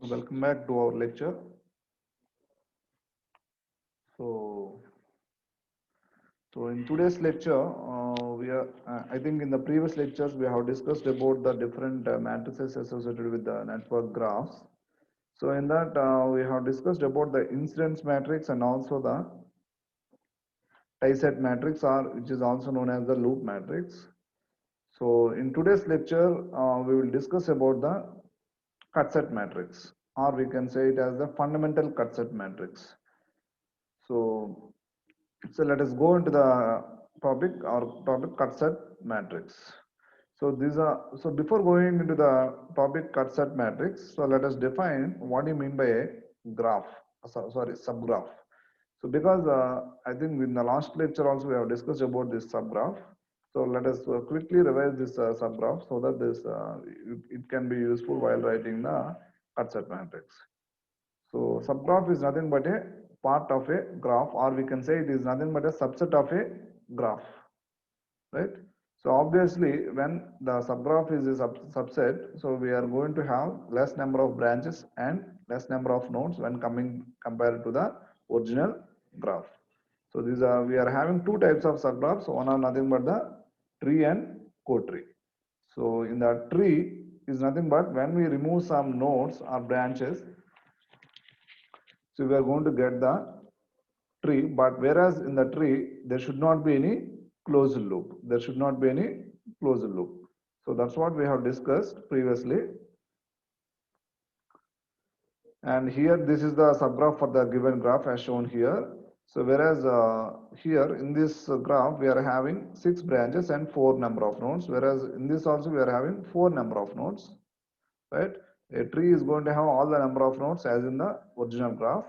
Welcome back to our lecture. So, so in today's lecture, I think in the previous lectures we have discussed about the different matrices associated with the network graphs. So in that we have discussed about the incidence matrix and also the tie-set matrix, or which is also known as the loop matrix. So in today's lecture, we will discuss about the cut set matrix, or we can say it as the fundamental cut set matrix. So, so let us go into the topic or topic cut set matrix. So these are so before going into the topic cut set matrix, so let us define what do you mean by a graph, sorry, subgraph. So because I think in the last lecture also we have discussed about this subgraph. So let us quickly revise this subgraph so that it can be useful while writing the cut set matrix. So subgraph is nothing but a part of a graph, or we can say it is nothing but a subset of a graph, right? So obviously, when the subgraph is a subset, so we are going to have less number of branches and less number of nodes when coming compared to the original graph. So these are we are having two types of subgraphs. One are nothing but the tree and co-tree. So in the tree is nothing but when we remove some nodes or branches, so we are going to get the tree, but whereas in the tree, there should not be any closed loop. There should not be any closed loop. So that's what we have discussed previously. And here, this is the subgraph for the given graph as shown here. So whereas here in this graph, we are having 6 branches and 4 number of nodes. Whereas in this also, we are having 4 number of nodes, right? A tree is going to have all the number of nodes as in the original graph.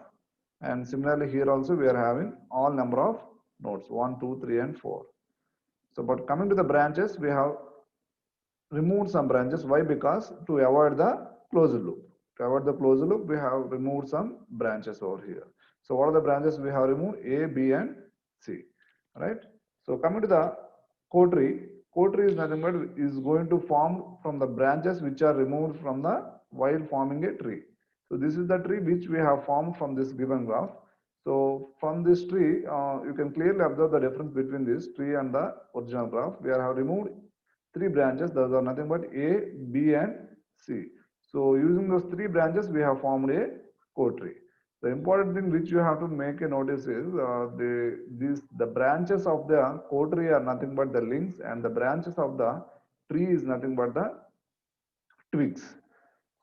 And similarly here also we are having all number of nodes 1, 2, 3 and 4. So but coming to the branches, we have removed some branches. Why? Because to avoid the closed loop. To avoid the closed loop, we have removed some branches over here. So what are the branches we have removed? A, B and C, right? So coming to the co-tree, co-tree is nothing but is going to form from the branches which are removed from the while forming a tree. So this is the tree which we have formed from this given graph. So from this tree, you can clearly observe the difference between this tree and the original graph. We have removed 3 branches. Those are nothing but A, B and C. So using those 3 branches, we have formed a co-tree. The important thing which you have to make a notice is the branches of the co-tree are nothing but the links, and the branches of the tree is nothing but the twigs.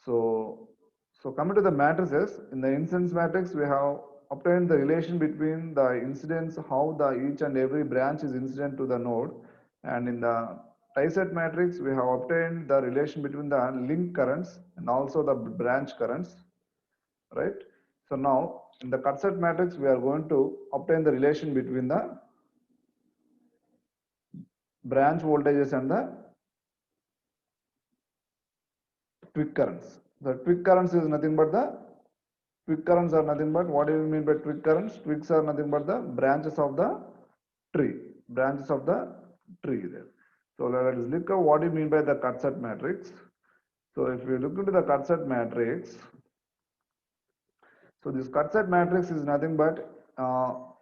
So, so coming to the matrices, in the incidence matrix, we have obtained the relation between the incidence, how the each and every branch is incident to the node, and in the tie-set matrix, we have obtained the relation between the link currents and also the branch currents, right? So now, in the cut-set matrix, we are going to obtain the relation between the branch voltages and the twig currents. The twig currents is nothing but the twig currents are nothing but what do you mean by twig currents? Twigs are nothing but the branches of the tree. Branches of the tree there. So let us look at what do you mean by the cut set matrix. So if we look into the cut set matrix, so this cut set matrix is nothing but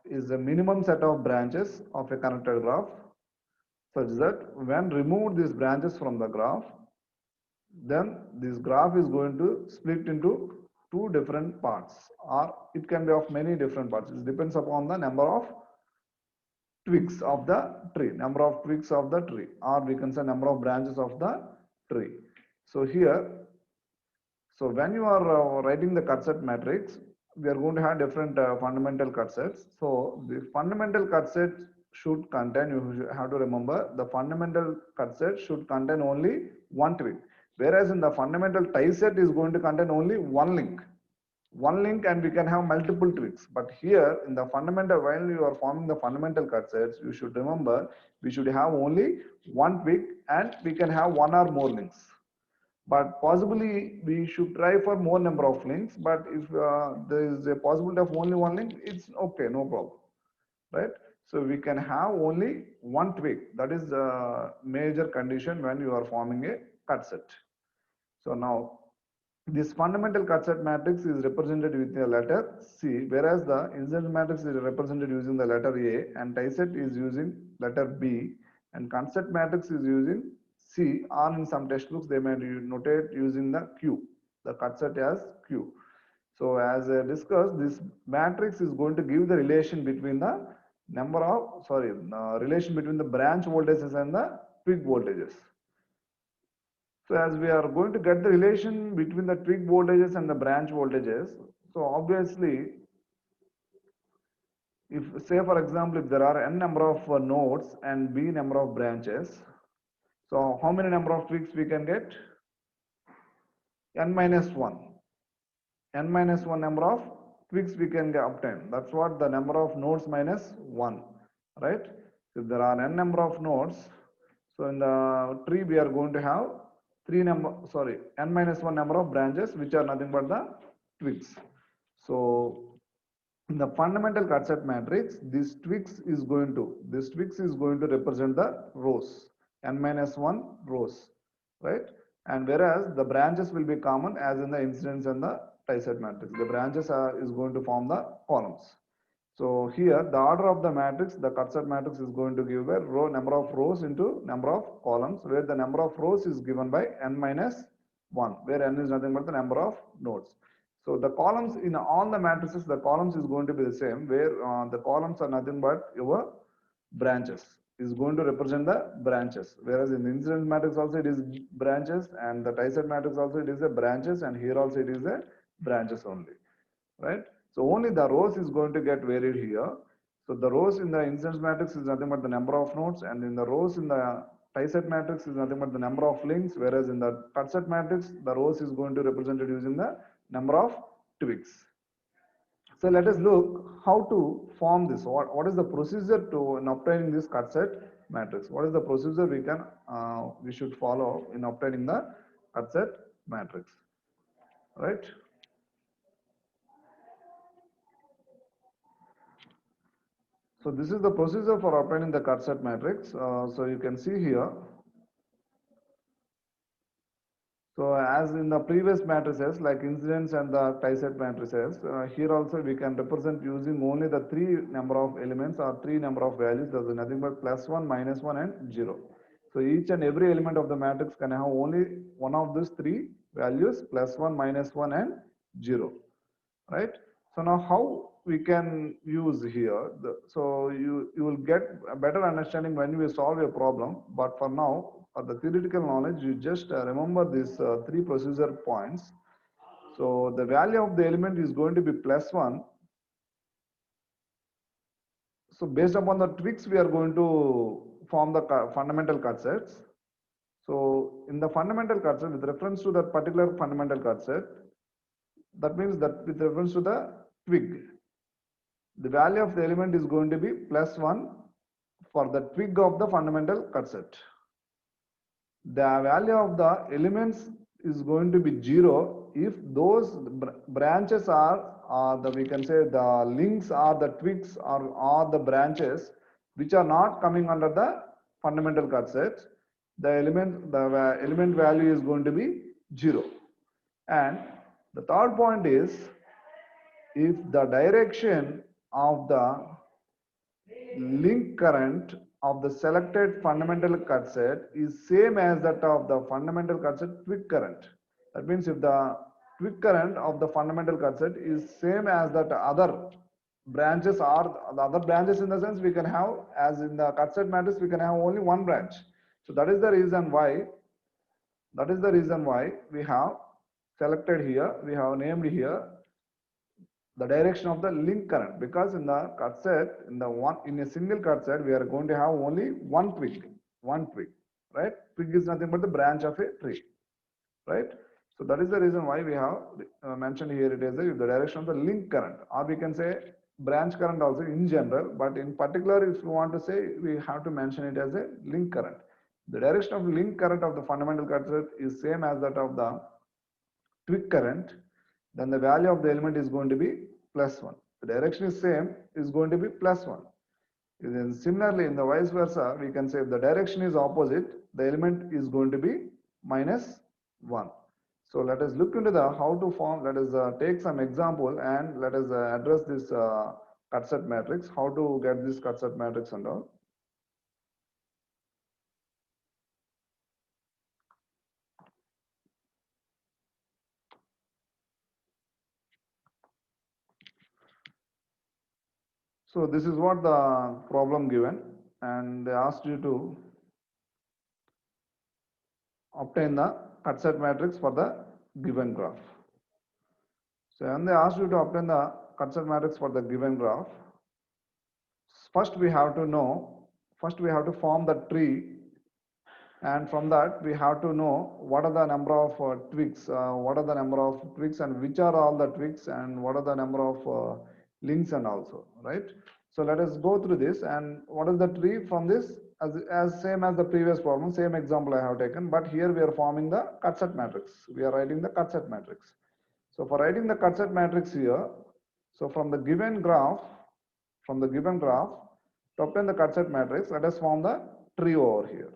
is the minimum set of branches of a connected graph, such that when removed these branches from the graph, then this graph is going to split into two different parts, or it can be of many different parts. It depends upon the number of twigs of the tree, number of twigs of the tree, or we can say number of branches of the tree. So here, so when you are writing the cut set matrix, we are going to have different fundamental cut sets. So the fundamental cut set should contain, you have to remember, the fundamental cut set should contain only one twig. Whereas in the fundamental tie set is going to contain only one link. One link, and we can have multiple twigs. But here in the fundamental, while you are forming the fundamental cut sets, you should remember we should have only one twig and we can have one or more links. But possibly we should try for more number of links. But if there is a possibility of only one link, it's okay, no problem, right? So we can have only one twig. That is the major condition when you are forming a cut set. So now This fundamental cut set matrix is represented with the letter C, whereas the incidence matrix is represented using the letter A, and tie set is using letter B, and cut set matrix is using C, or in some textbooks they may notate using the Q, the cut set as Q. So as I discussed, this matrix is going to give the relation between the relation between the branch voltages and the peak voltages. So as we are going to get the relation between the twig voltages and the branch voltages, so obviously, if say for example, if there are n number of nodes and b number of branches, so how many number of twigs we can get? N minus 1. N minus 1 number of twigs we can obtain. That's what the number of nodes minus 1, right? If there are n number of nodes, so in the tree we are going to have n minus 1 number of branches, which are nothing but the twigs. So in the fundamental cut set matrix, this twigs is going to represent the rows, n minus 1 rows, right? And whereas the branches will be common as in the incidence and the tie set matrix. The branches is going to form the columns. So here the order of the matrix, the cut set matrix is going to give a number of rows into number of columns, where the number of rows is given by n minus 1, where n is nothing but the number of nodes. So the columns in all the matrices, the columns is going to be the same, where the columns are nothing but your branches, is going to represent the branches, whereas in the incidence matrix also it is branches, and the tie set matrix also it is a branches, and here also it is a branches only, right? So only the rows is going to get varied here. So the rows in the incidence matrix is nothing but the number of nodes, and in the rows in the tie set matrix is nothing but the number of links, whereas in the cut set matrix, the rows is going to represent it using the number of twigs. So let us look how to form this. What is the procedure to in obtaining this cut set matrix? What is the procedure we should follow in obtaining the cut set matrix, right? So this is the procedure for obtaining the cut set matrix. So you can see here. So as in the previous matrices like incidence and the tie set matrices, here also we can represent using only the three number of elements or three number of values. There is nothing but +1, -1 and 0. So each and every element of the matrix can have only one of these three values, +1, -1 and 0, right? So now how we can use here, so you will get a better understanding when we solve a problem, but for now, for the theoretical knowledge, you just remember these three procedure points. So the value of the element is going to be +1. So based upon the twigs, we are going to form the fundamental cut sets. So in the fundamental cut set, with reference to that particular fundamental cut set, that means that with reference to the twig, the value of the element is going to be +1 for the twig of the fundamental cut set. The value of the elements is going to be 0 if those branches are the, we can say the links or the twigs or the branches which are not coming under the fundamental cut set. The element value is going to be 0. And the third point is, if the direction of the link current of the selected fundamental cut set is same as that of the fundamental cut set twig current. That means if the twig current of the fundamental cut set is same as that other branches, or the other branches in the sense we can have, as in the cut set matrix we can have only one branch. So that is the reason why we have selected here, we have named here the direction of the link current, because in the cut set, in a single cut set, we are going to have only one twig, right? Twig is nothing but the branch of a tree, right? So that is the reason why we have mentioned here it is the direction of the link current, or we can say branch current also in general, but in particular, if you want to say, we have to mention it as a link current. The direction of link current of the fundamental cut set is same as that of the twig current, then the value of the element is going to be +1. The direction is same, is going to be +1. Then similarly, in the vice versa, we can say if the direction is opposite, the element is going to be -1. So let us look into the how to form. Let us take some example and let us address this cut set matrix. How to get this cut set matrix and all. So this is what the problem given, and they asked you to obtain the cut set matrix for the given graph. So when they asked you to obtain the cut set matrix for the given graph, first we have to know, first we have to form the tree, and from that we have to know what are the number of twigs, what are the number of twigs and which are all the twigs and what are the number of links and also, right? So let us go through this, and what is the tree from this, as same as the previous problem, same example I have taken, but here we are forming the cut set matrix. We are writing the cut set matrix. So for writing the cut set matrix here, so from the given graph, to obtain the cut set matrix, let us form the tree over here.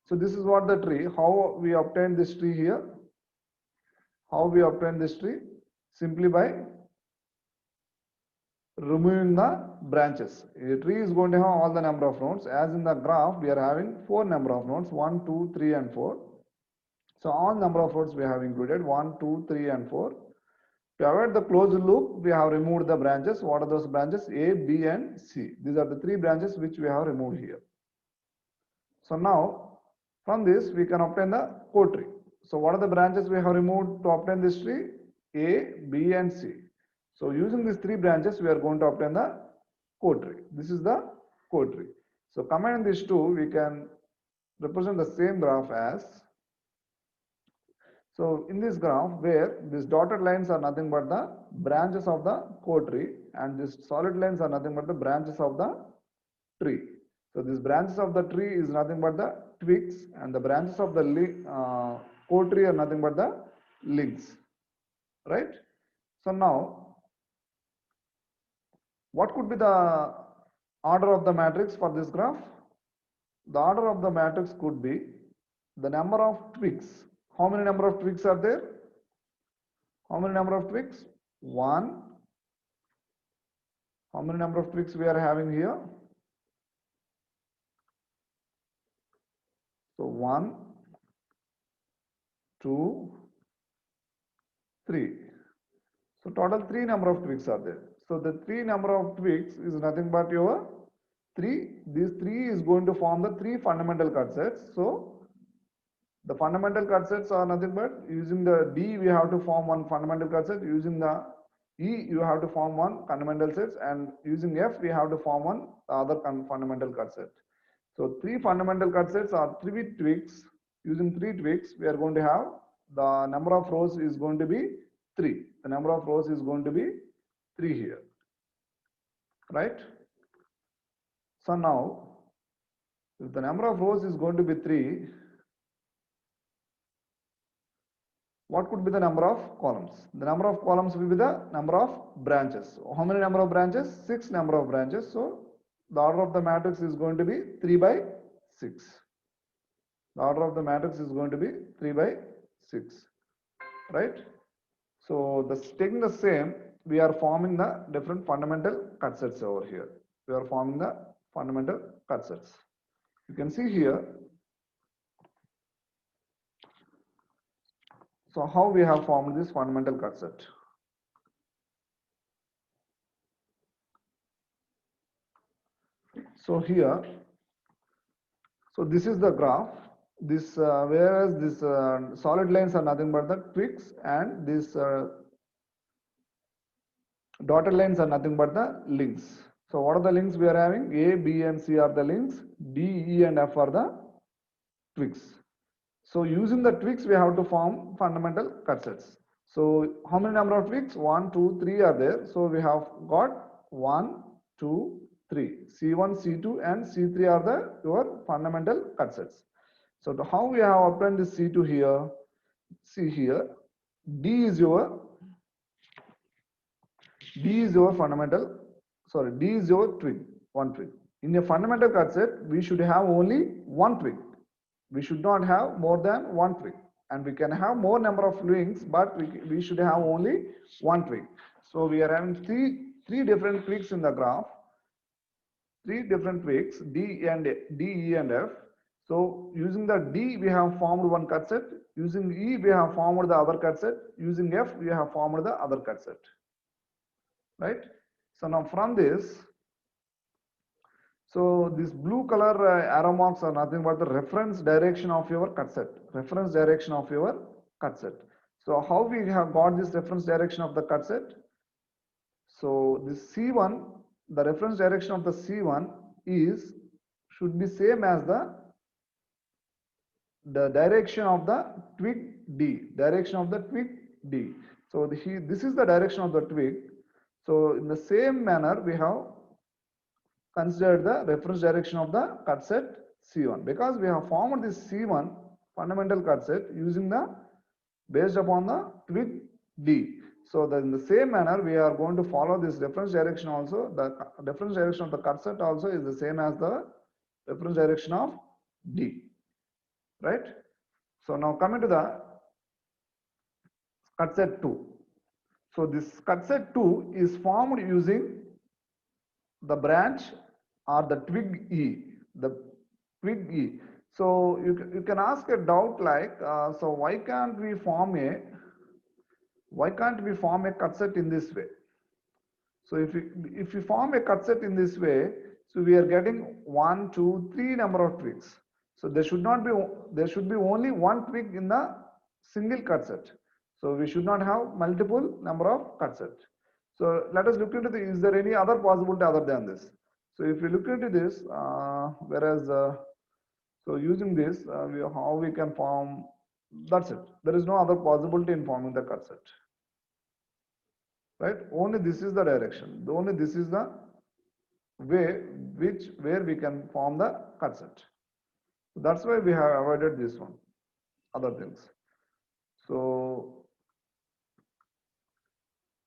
So this is what the tree, how we obtain this tree here. How we obtain this tree? Simply by removing the branches. A tree is going to have all the number of nodes. As in the graph, we are having 4 number of nodes, 1, 2, 3 and 4. So all number of nodes we have included 1, 2, 3 and 4. To avoid the closed loop, we have removed the branches. What are those branches? A, B and C. These are the 3 branches which we have removed here. So now from this we can obtain the core tree. So what are the branches we have removed to obtain this tree? A, B and C. So using these 3 branches we are going to obtain the core tree. This is the core tree. So combining these two, we can represent the same graph as, so in this graph where these dotted lines are nothing but the branches of the core tree and these solid lines are nothing but the branches of the tree. So these branches of the tree is nothing but the twigs and the branches of the core tree are nothing but the links, right? So now what could be the order of the matrix for this graph? The order of the matrix could be the number of twigs. How many number of twigs are there? How many number of twigs? 1. How many number of twigs we are having here? So 1, 2, 3. So total 3 number of twigs are there. So the 3 number of twigs is nothing but your 3. These 3 is going to form the 3 fundamental cut sets. So the fundamental cut sets are nothing but using the D we have to form one fundamental cut set, using the E you have to form one fundamental set, and using F we have to form one other fundamental cut set. So 3 fundamental cut sets are 3 twigs. Using 3 twigs we are going to have the number of rows is going to be 3. The number of rows is going to be 3 here, right? So now if the number of rows is going to be 3, what could be the number of columns? The number of columns will be the number of branches. How many number of branches? 6 number of branches. So the order of the matrix is going to be 3 by 6. The order of the matrix is going to be 3 by 6, right? So taking the same, we are forming the different fundamental cut sets over here. We are forming the fundamental cut sets. You can see here. So how we have formed this fundamental cut set? So here, so this is the graph. This whereas this solid lines are nothing but the twigs and this dotted lines are nothing but the links. So what are the links we are having? A, B and C are the links. D, E and F are the twigs. So using the twigs we have to form fundamental cut sets. So how many number of twigs? 1, 2, 3 are there. So we have got 1, 2, 3. C1, C2 and C3 are your fundamental cut sets. So how we have obtained this C2 here? See here, D is your fundamental, sorry, D is your twig, one twig. In a fundamental cut set, we should have only one twig. We should not have more than one twig. and we can have more number of twigs, but we should have only one twig. So we are having three different twigs in the graph, three different twigs, D, E, and F. So using the D, we have formed one cut set. Using E, we have formed the other cut set. Using F, we have formed the other cut set. Right? So now from this, so this blue color arrow marks are nothing but the reference direction of your cut set. Reference direction of your cut set. So how we have got this reference direction of the cut set? So this C1, the reference direction of the C1 is should be same as the direction of the twig D. Direction of the twig D. So this is the direction of the twig. So in the same manner, we have considered the reference direction of the cut set C1, because we have formed this C1 fundamental cut set using the based upon the twig D. So in the same manner, we are going to follow this reference direction also. The reference direction of the cut set also is the same as the reference direction of D. Right? So now coming to the cut set 2. So this cut set 2 is formed using the branch or the twig E, the twig E. So you can ask a doubt like, so why can't we form a cut set in this way? So if we form a cut set in this way, so we are getting 1, 2, 3 number of twigs. So there should be only one twig in the single cut set. So we should not have multiple number of cut set. So let us look into is there any other possibility other than this? So if we look into this, so using this, how we can form, that's it. There is no other possibility in forming the cut set. Right? Only this is the direction. Only this is the way where we can form the cut set. So that's why we have avoided this one, other things. So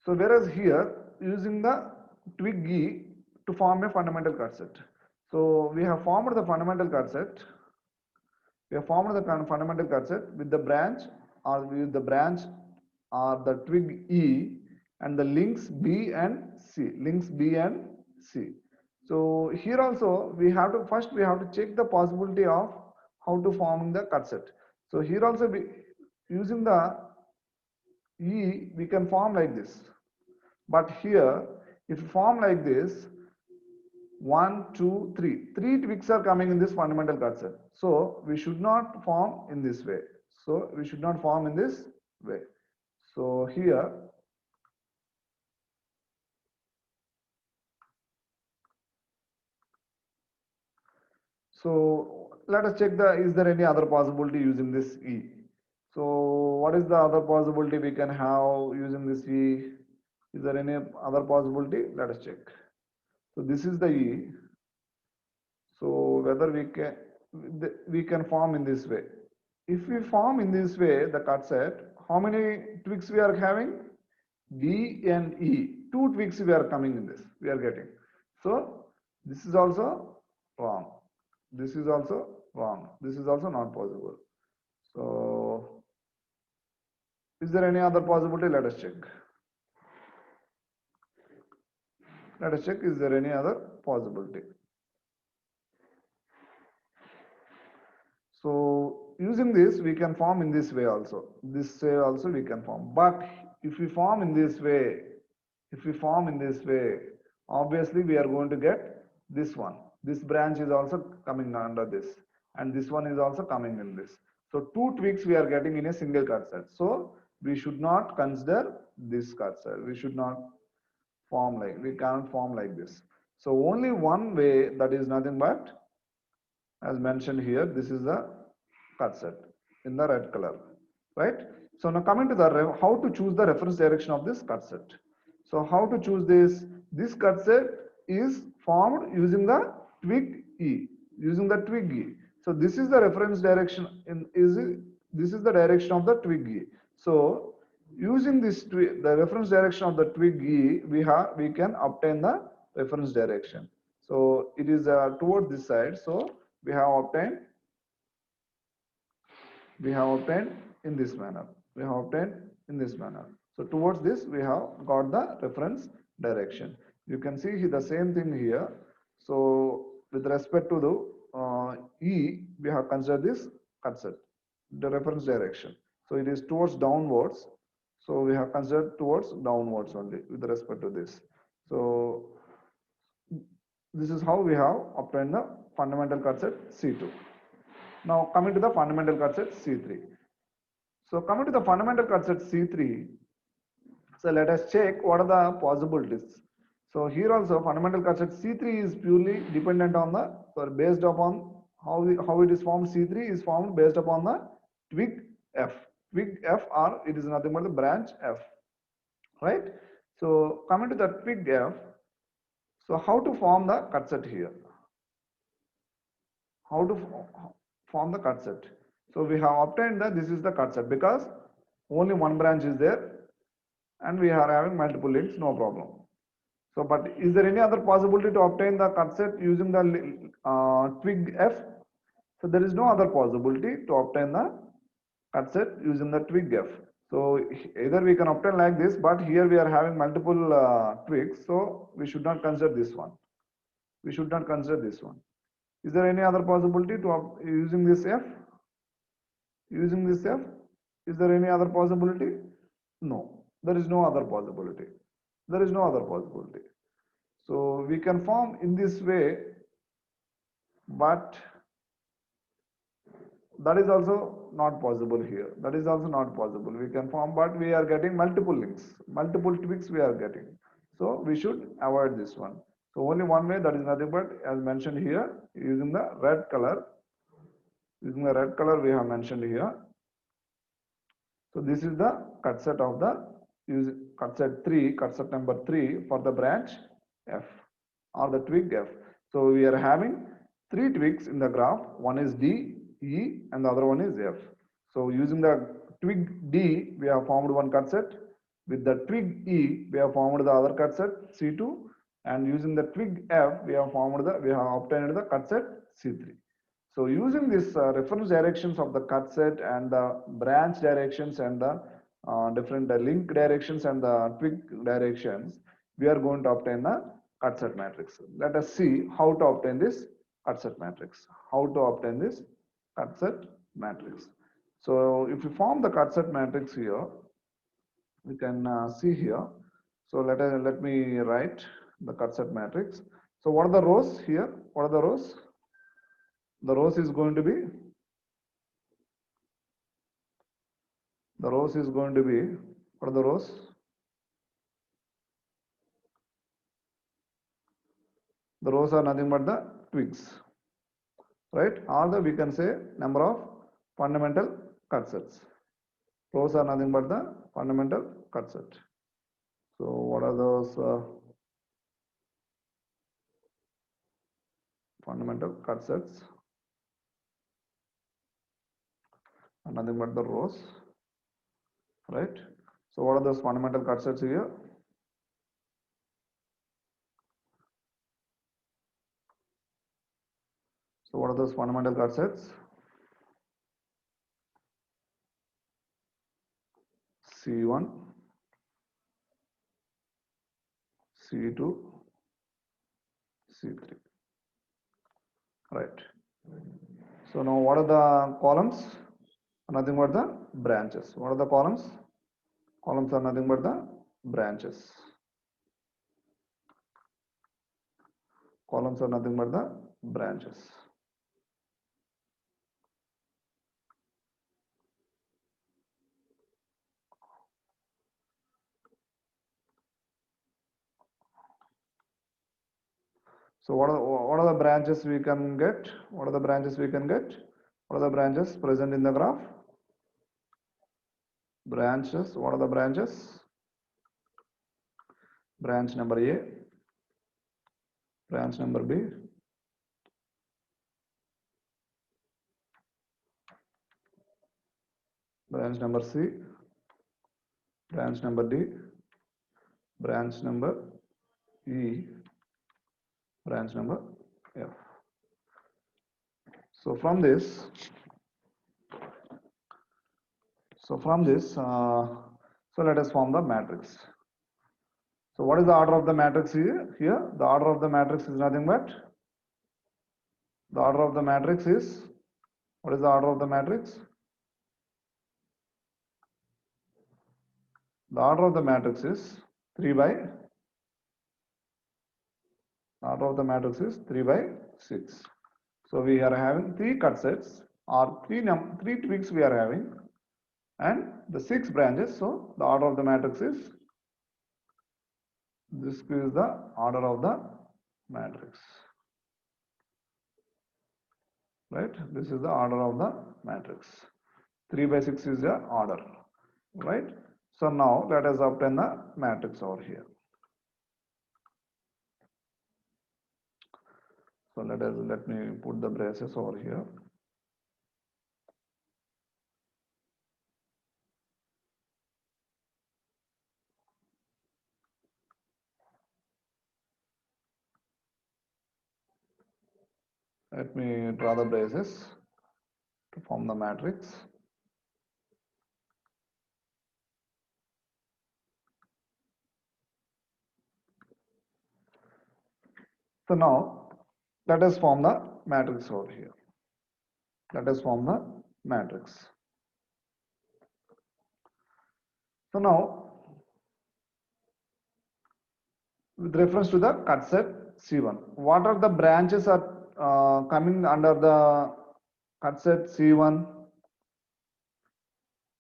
whereas here using the twig E to form a fundamental cut set. So we have formed the fundamental cut set. We have formed the fundamental cut set with the branch or the twig E and the links B and C. So here also we have to check the possibility of how to form the cut set. So here also using the E we can form like this. But here if you form like this, 1, 2, 3. 3 twigs are coming in this fundamental cut set. So we should not form in this way. So here let us check is there any other possibility using this E? So what is the other possibility we can have using this E? Is there any other possibility? Let us check. So this is the E. So whether we can form in this way. If we form in this way the cut set, how many twigs we are having? D and E. 2 twigs we are coming in this. We are getting. So this is also wrong. This is also wrong. This is also not possible. So is there any other possibility? Let us check. Let us check, is there any other possibility? So using this, we can form in this way also. This way also we can form. But if we form in this way, obviously we are going to get this one. This branch is also coming under this. And this one is also coming in this. So 2 twigs we are getting in a single cut set. So we should not consider this cut set. We should not we can't form like this. So only one way, that is nothing but as mentioned here, this is the cut set in the red color, right? So now coming to the how to choose the reference direction of this cut set. So how to choose this cut set is formed using the twig E, So this is the reference direction this is the direction of the twig E. So using the reference direction of the twig E, we can obtain the reference direction. So it is toward this side. So we have obtained in this manner. We have obtained in this manner. So towards this we have got the reference direction. You can see the same thing here. So with respect to the E, we have considered this cut set, the reference direction. So it is towards downwards. So we have considered towards downwards only with respect to this. So this is how we have obtained the fundamental cut set C2. Now coming to the fundamental cut set C3. So coming to the fundamental cut set C3, so let us check what are the possibilities. So here also fundamental cut set C3 is purely dependent on the, or based upon how it is formed. C3 is formed based upon the twig F. Twig F, or it is nothing but the branch F, right? So coming to the twig F, so how to form the cut set here? How to form the cut set? So we have obtained that this is the cut set because only one branch is there and we are having multiple links, no problem. So, but is there any other possibility to obtain the cut set using the twig F? So there is no other possibility to obtain the cut set using the twig F. So either we can obtain like this, but here we are having multiple twigs, so we should not consider this one. We should not consider this one. Is there any other possibility to using this F? Using this F, is there any other possibility? No, there is no other possibility. There is no other possibility. So we can form in this way, but that is also not possible here. That is also not possible. We can form, but we are getting multiple links, multiple twigs we are getting. So we should avoid this one. So only one way, that is nothing but as mentioned here, using the red color. Using the red color we have mentioned here. So this is the cut set of the cut set 3, cut set number 3 for the branch F or the twig F. So we are having 3 twigs in the graph. One is D, E, and the other one is F. So using the twig D, we have formed one cut set. With the twig E, we have formed the other cut set C2, and using the twig F, we have obtained the cut set C3. So using this reference directions of the cut set and the branch directions and the different link directions and the twig directions, we are going to obtain the cut set matrix. Let us see how to obtain this cut set matrix. How to obtain this cut set matrix. So if we form the cut set matrix here, we can see here. So let me write the cut set matrix. So what are the rows here? What are the rows? The rows is going to be, what are the rows? The rows are nothing but the twigs, right? Or we can say number of fundamental cut sets. Rows are nothing but the fundamental cut set. So what are those fundamental cut sets? Nothing but the rows, right? So what are those fundamental cut sets here? So what are those fundamental cut sets? C1, C2, C3, right? So now what are the columns? Nothing but the branches. What are the columns? Columns are nothing but the branches. Columns are nothing but the branches. So what are the branches we can get? What are the branches we can get? What are the branches present in the graph? Branches. What are the branches? Branch number A, branch number B, branch number C, branch number D, branch number E, branch number F. So from this, So from this, so let us form the matrix. So what is the order of the matrix here? Here, the order of the matrix is nothing but the order of the matrix is, what is the order of the matrix? The order of the matrix is 3 by, the order of the matrix is 3 by 6. So we are having 3 cut sets or 3 twigs we are having and the 6 branches. So the order of the matrix is, this is the order of the matrix, right? This is the order of the matrix. 3 by 6 is the order, right? So now let us obtain the matrix over here. So let me put the braces over here. Let me draw the braces to form the matrix. So now let us form the matrix over here. Let us form the matrix. So now, with reference to the cut set C1, what are the branches are coming under the cut set C1?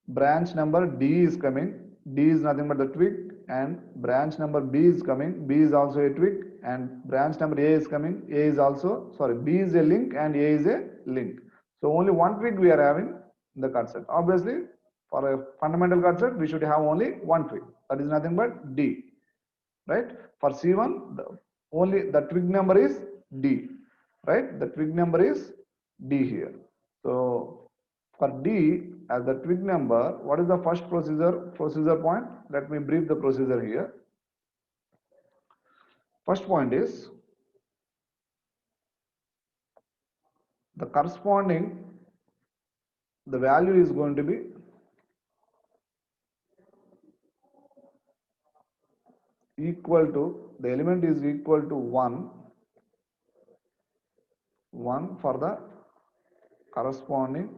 Branch number D is coming. D is nothing but the twig, and branch number B is coming. B is also a twig, and branch number A is coming. A is also, sorry, B is a link and A is a link. So only one twig we are having in the cut set. Obviously, for a fundamental cut set, we should have only one twig. That is nothing but D, right? For C1, only the twig number is D, right? The twig number is D here. So for D as the twig number, what is the first procedure point? Let me brief the procedure here. First point is the corresponding, the value is going to be equal to, the element is equal to 1 for the corresponding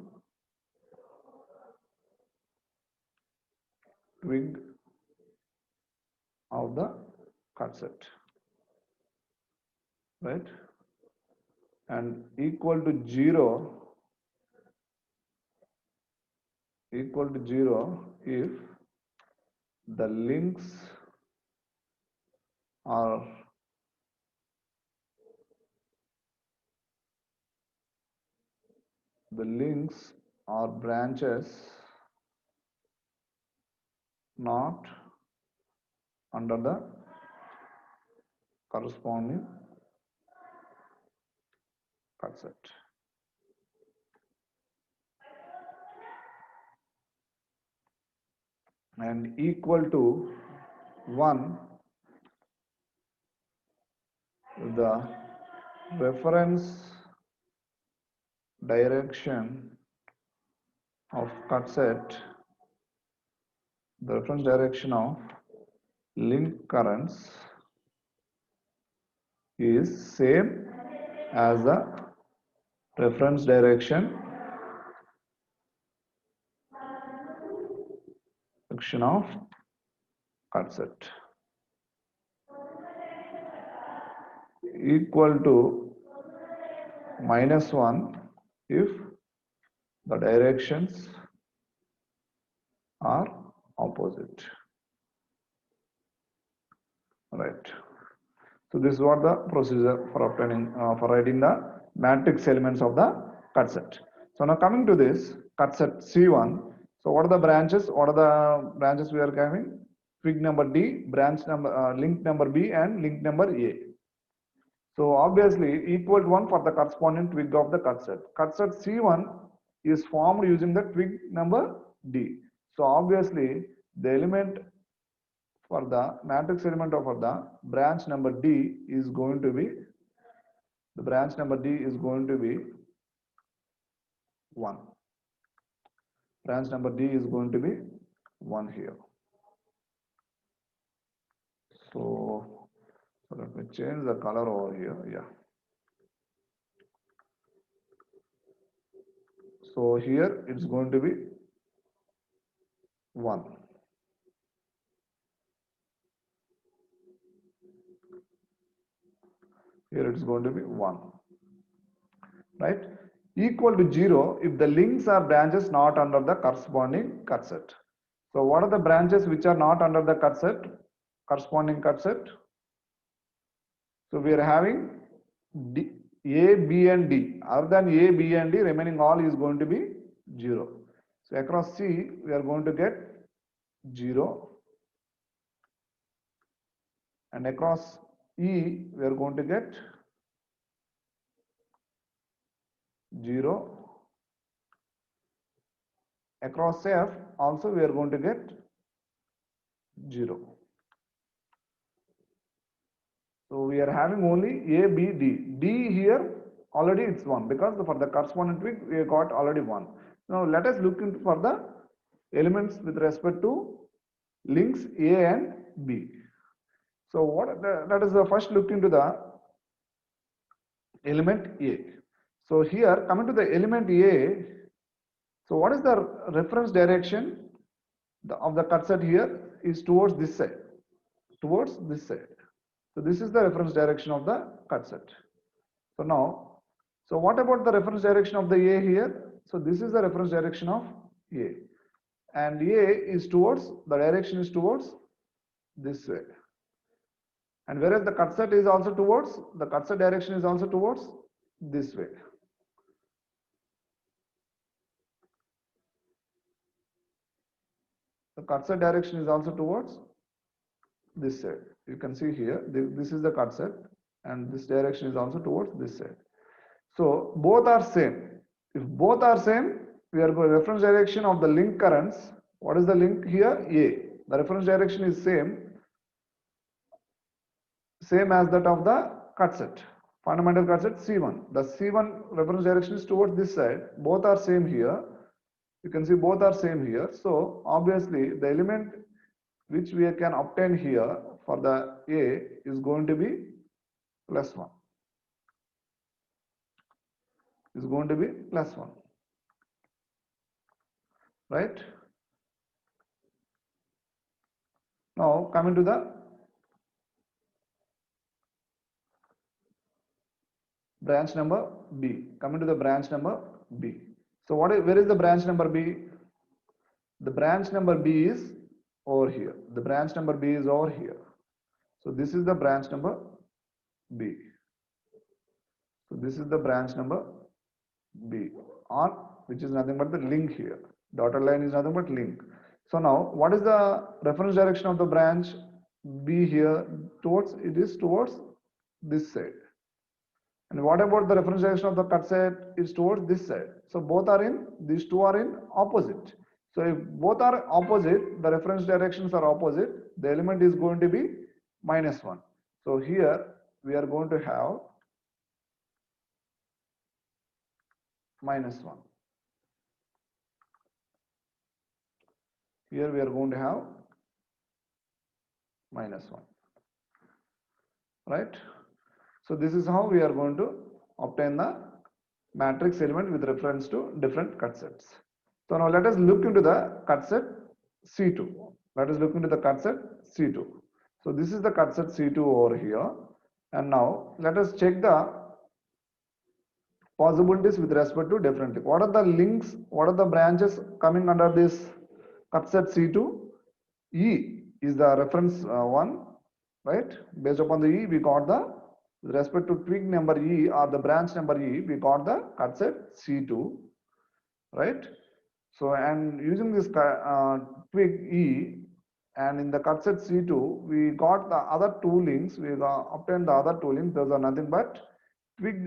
twig of the cut set, right? And equal to 0 if the links are branches not under the corresponding cut set. And equal to 1 the reference direction of cut set, the reference direction of link currents is same as the reference direction of cut set, equal to -1 if the directions are opposite, right? So this is what the procedure for obtaining for writing the matrix elements of the cut set. So now coming to this cut set C1, so what are the branches? What are the branches we are having? Twig number D, branch number, link number B, and link number A. So obviously equal to 1 for the corresponding twig of the cut set. Cut set C1 is formed using the twig number D. So obviously the element for the matrix element of the branch number D is going to be, the branch number D is going to be 1, Branch number D is going to be 1 here. So let me change the color over here. Yeah. So here it's going to be 1. Here it's going to be 1. Right? Equal to 0 if the links are branches not under the corresponding cut set. So what are the branches which are not under the cut set, corresponding cut set? So we are having D, A, B and D. Other than A, B and D, remaining all is going to be 0. So across C, we are going to get 0. And across E, we are going to get 0. Across F, also we are going to get 0. So we are having only A, B, D. D here already it's 1 because for the corresponding twig we got already 1. Now let us look into for the elements with respect to links A and B. So what that is the first look into the element A. So here coming to the element A, so what is the reference direction of the cut set here is towards this side, towards this side. So this is the reference direction of the cut set. So now, so what about the reference direction of the A here? So this is the reference direction of A, and A is towards, the direction is towards this way. And whereas the cut set is also towards, the cut set direction is also towards this way. The cut set direction is also towards this side. You can see here, this is the cut set, and this direction is also towards this side. So both are same. If both are same, we are going reference direction of the link currents. What is the link here? A. The reference direction is same as that of the cut set. Fundamental cut set C1. The C1 reference direction is towards this side. Both are same here. You can see both are same here. So obviously the element which we can obtain here for the A is going to be +1. Is going to be +1. Right? Now coming to the branch number B. Coming to the branch number B. So where is the branch number B? The branch number B is over here. The branch number B is over here. So this is the branch number B. So this is the branch number B, or which is nothing but the link here. Dotted line is nothing but link. So now what is the reference direction of the branch B here? Towards, it is towards this side. And what about the reference direction of the cut set is towards this side. So both are in, these two are in opposite. So if both are opposite, the reference directions are opposite, the element is going to be -1. So here we are going to have -1. Here we are going to have -1. Right? So this is how we are going to obtain the matrix element with reference to different cut sets. So now let us look into the cut set C2. Let us look into the cut set C2. So this is the cut set C2 over here. And now let us check the possibilities with respect to different. What are the links? What are the branches coming under this cut set C2? E is the reference one, right? Based upon the E, we got the, with respect to twig number E or the branch number E, we got the cut set C2, right? So, and using this twig E, and in the cut set C2, we got the other two links, we obtained the other two links, those are nothing but twig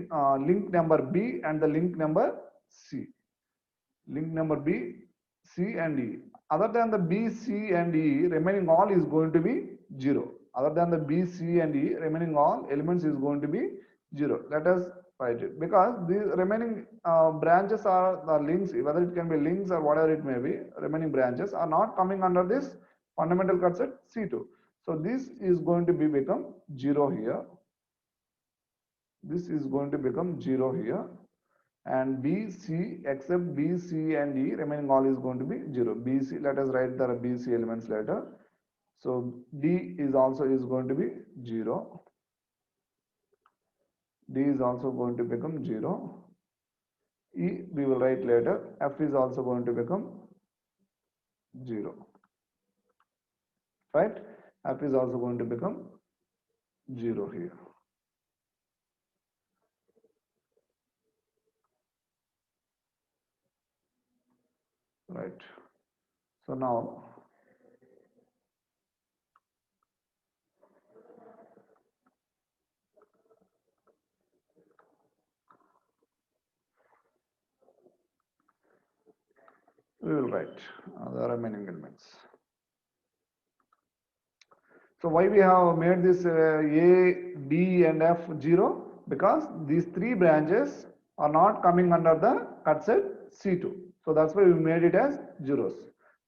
link number B and the link number C. Link number B, C and E. Other than the B, C and E, remaining all is going to be 0. Other than the B, C and E, remaining all elements is going to be 0. Let us write it, because the remaining branches are the links, whether it can be links or whatever it may be, remaining branches are not coming under this fundamental cut set C2. So this is going to be become 0 here. This is going to become 0 here. And B, C, except B, C and E, remaining all is going to be 0. B, C, let us write the B, C elements later. So D is also is going to be 0. D is also going to become 0. E we will write later. F is also going to become 0. Right? F is also going to become 0 here. Right. So now we will write the remaining elements. So why we have made this A, D and F 0? Because these three branches are not coming under the cut set C2. So that's why we made it as zeros,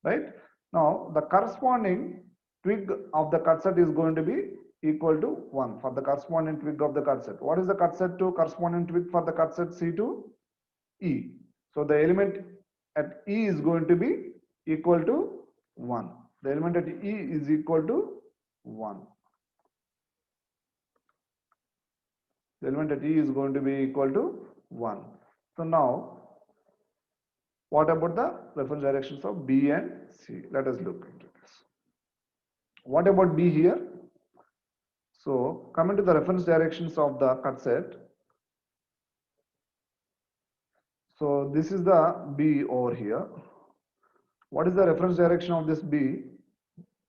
right? Now the corresponding twig of the cut set is going to be equal to 1 for the corresponding twig of the cut set. What is the cut set to corresponding twig for the cut set C2? E. So the element at E is going to be equal to 1. The element at E is equal to 1. The element at E is going to be equal to 1. So now, what about the reference directions of B and C? Let us look into this. What about B here? So, coming to the reference directions of the cut set. So, this is the B over here. What is the reference direction of this B?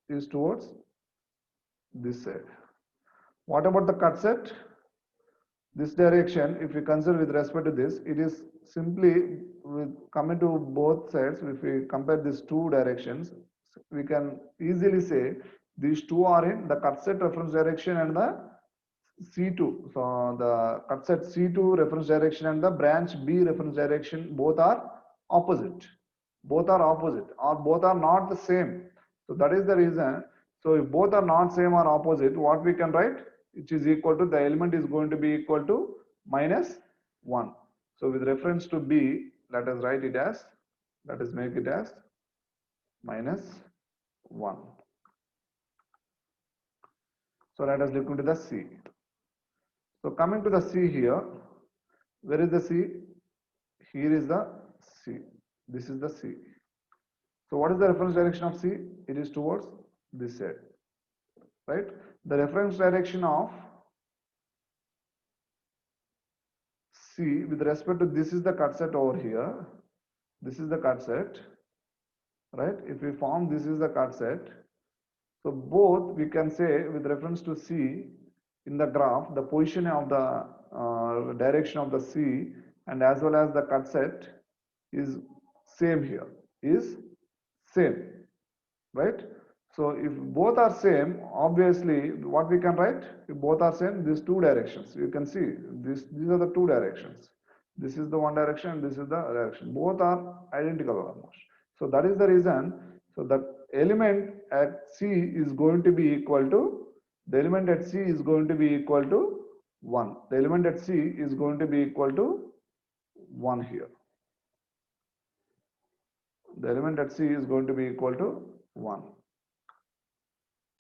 Is towards this side. What about the cut set? This direction, if we consider with respect to this, it is simply with coming to both sides. If we compare these two directions, we can easily say these two are in the cut set reference direction and the C2. So the cut set C2 reference direction and the branch B reference direction both are opposite. Both are opposite or both are not the same. So that is the reason. So if both are not same or opposite, what we can write? Which is equal to the element is going to be equal to minus 1. So with reference to B, let us write it as, let us make it as minus 1. So let us look into the C. So coming to the C here, where is the C? Here is the C. This is the C. So what is the reference direction of C? It is towards this side, right? The reference direction of C with respect to this is the cut set over here. This is the cut set, right? If we form this is the cut set. So both we can say with reference to C in the graph, the position of the direction of the C and as well as the cut set is same here, is same, right? So if both are same, obviously what we can write? If both are same, these two directions. You can see these are the two directions. This is the one direction, this is the direction. Both are identical almost. So that is the reason. So the element at C is going to be equal to, the element at C is going to be equal to 1. The element at C is going to be equal to 1 here. The element at C is going to be equal to 1.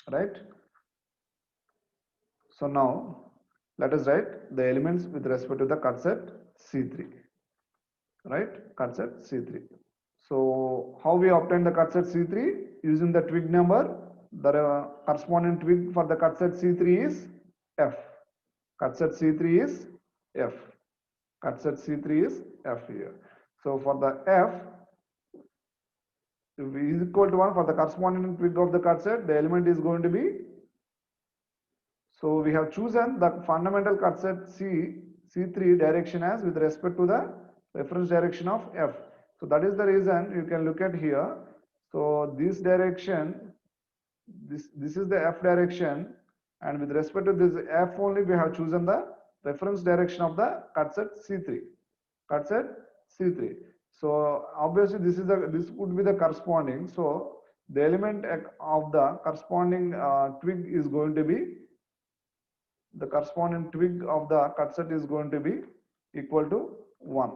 Right? So now let us write the elements with respect to the cut set C3. Right? Cut set C3. So how we obtain the cut set C3? Using the twig number. The corresponding twig for the cut set C3 is F. Cut set C3 is F. Cut set C3 is F here. So for the F, if V is equal to 1 for the corresponding twig of the cut set, the element is going to be, so we have chosen the fundamental cut set C3 direction as with respect to the reference direction of F. So that is the reason you can look at here. So this direction, this is the F direction, and with respect to this F only we have chosen the reference direction of the cut set C3. Cut set C3. So obviously this would be the corresponding. So the element of the corresponding twig is going to be, the corresponding twig of the cut set is going to be equal to 1.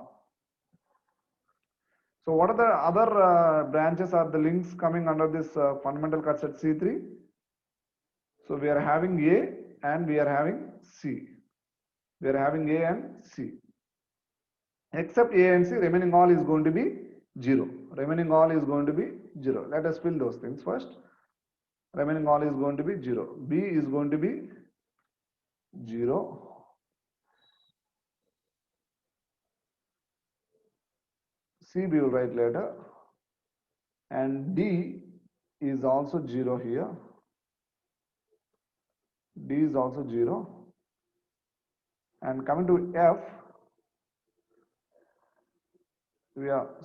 So what are the other branches or the links coming under this fundamental cut set C3? So we are having A and we are having C. We are having A and C. Except A and C, remaining all is going to be 0. Remaining all is going to be 0. Let us fill those things first. Remaining all is going to be 0. B is going to be 0. C we will write later. And D is also 0 here. D is also 0. And coming to F,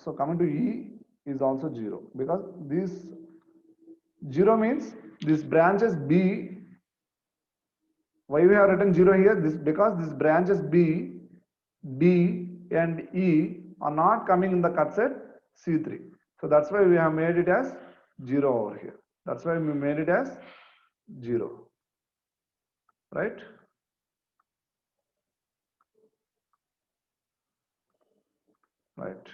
so coming to E is also 0, because this 0 means this branches B. Why we have written 0 here? This because these branches B, D and E are not coming in the cut set C3. So that's why we have made it as 0 over here. That's why we made it as 0. Right? Right.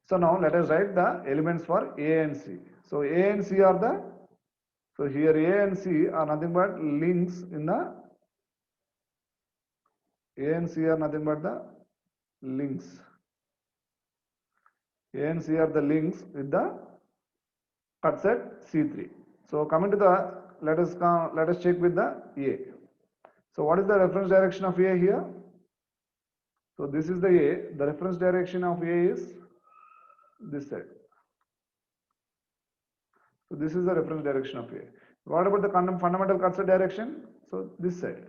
So now let us write the elements for A and C. So A and C are the, so here A and C are nothing but links in the, A and C are nothing but the links. A and C are the links with the cut set C3. So coming to the, let us check with the A. So what is the reference direction of A here? So this is the A. The reference direction of A is this side. So this is the reference direction of A. What about the fundamental cut set direction? So this side.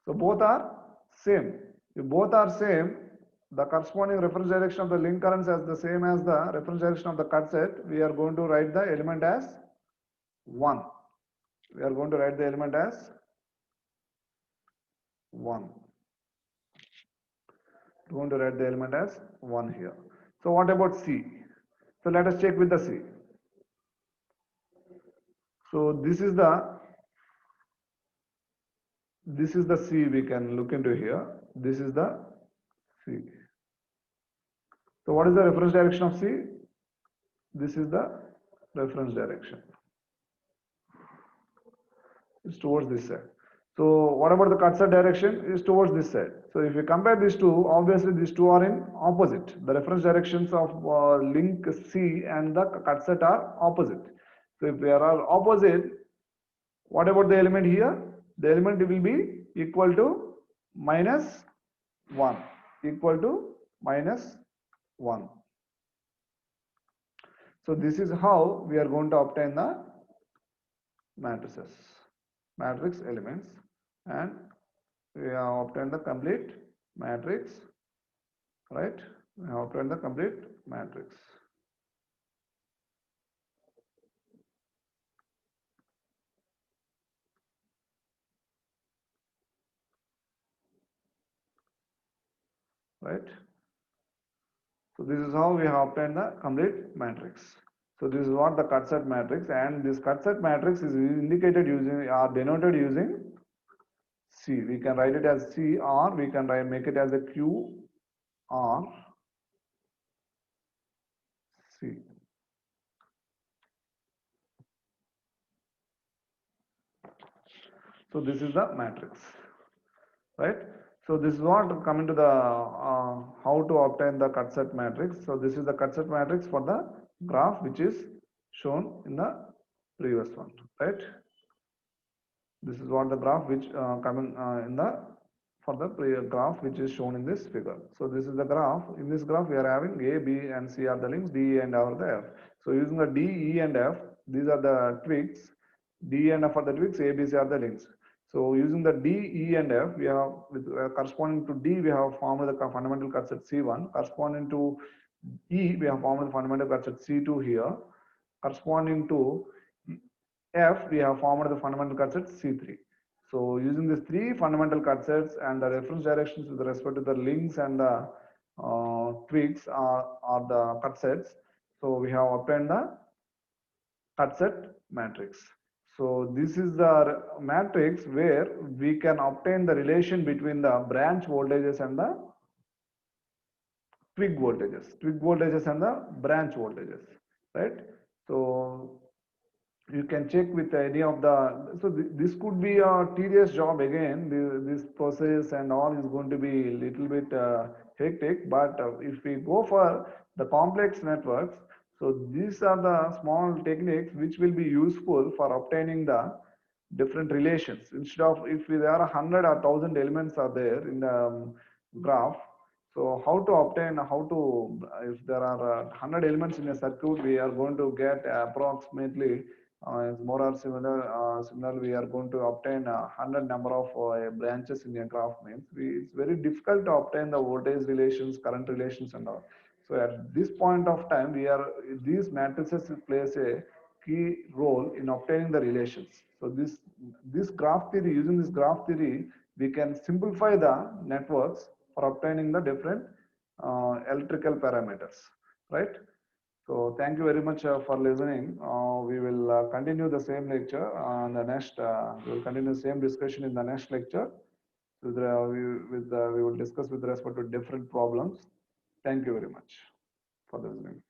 So both are same. If both are same, the corresponding reference direction of the link currents as the same as the reference direction of the cut set, we are going to write the element as 1. We are going to write the element as 1. We are going to write the element as 1 here. So what about C? So let us check with the C. So this is the C we can look into here. This is the C. So what is the reference direction of C? This is the reference direction. It's towards this side. So what about the cut set direction? Is towards this side. So if we compare these two, obviously these two are in opposite. The reference directions of link C and the cut set are opposite. So if they are opposite, what about the element here? The element will be equal to minus 1. Equal to minus 1. So this is how we are going to obtain the matrices, matrix elements, and we have obtained the complete matrix, right? We have obtained the complete matrix. Right? So this is how we have obtained the complete matrix. So this is what the cut set matrix, and this cut set matrix is indicated using or denoted using C. We can write it as C, or we can make it as a Q R C. So this is the matrix, right? So this is what coming to the how to obtain the cut set matrix. So this is the cut set matrix for the graph which is shown in the previous one, right? This is what the graph which coming in the for the graph which is shown in this figure. So this is the graph. In this graph we are having A, B and C are the links, D, E and F are the F. So using the D, E and F, these are the twigs. D and F are the twigs, A, B, C are the links. So using the D, E and F, we have with corresponding to D we have formed the fundamental cut set C1. Corresponding to E we have formed the fundamental cut set C2 here. Corresponding to F we have formed the fundamental cut set C3. So using these three fundamental cut sets and the reference directions with respect to the links and the twigs are the cut sets. So we have obtained the cut set matrix. So this is the matrix where we can obtain the relation between the branch voltages and the twig voltages and the branch voltages, right? So you can check with any of the, so this could be a tedious job again. This process and all is going to be little bit hectic, but if we go for the complex networks, so these are the small techniques which will be useful for obtaining the different relations. Instead of, if there are 100 or 1000 elements are there in the graph, so how to obtain, how to, if there are 100 elements in a circuit, we are going to get approximately more or similar, we are going to obtain 100 number of branches in a graph. Means it's very difficult to obtain the voltage relations, current relations and all. So at this point of time, we are, these matrices plays a key role in obtaining the relations. So this graph theory, using this graph theory, we can simplify the networks for obtaining the different electrical parameters, right? So thank you very much for listening. We will continue the same lecture on the next. We will continue the same discussion in the next lecture. We will discuss with respect to different problems. Thank you very much for listening.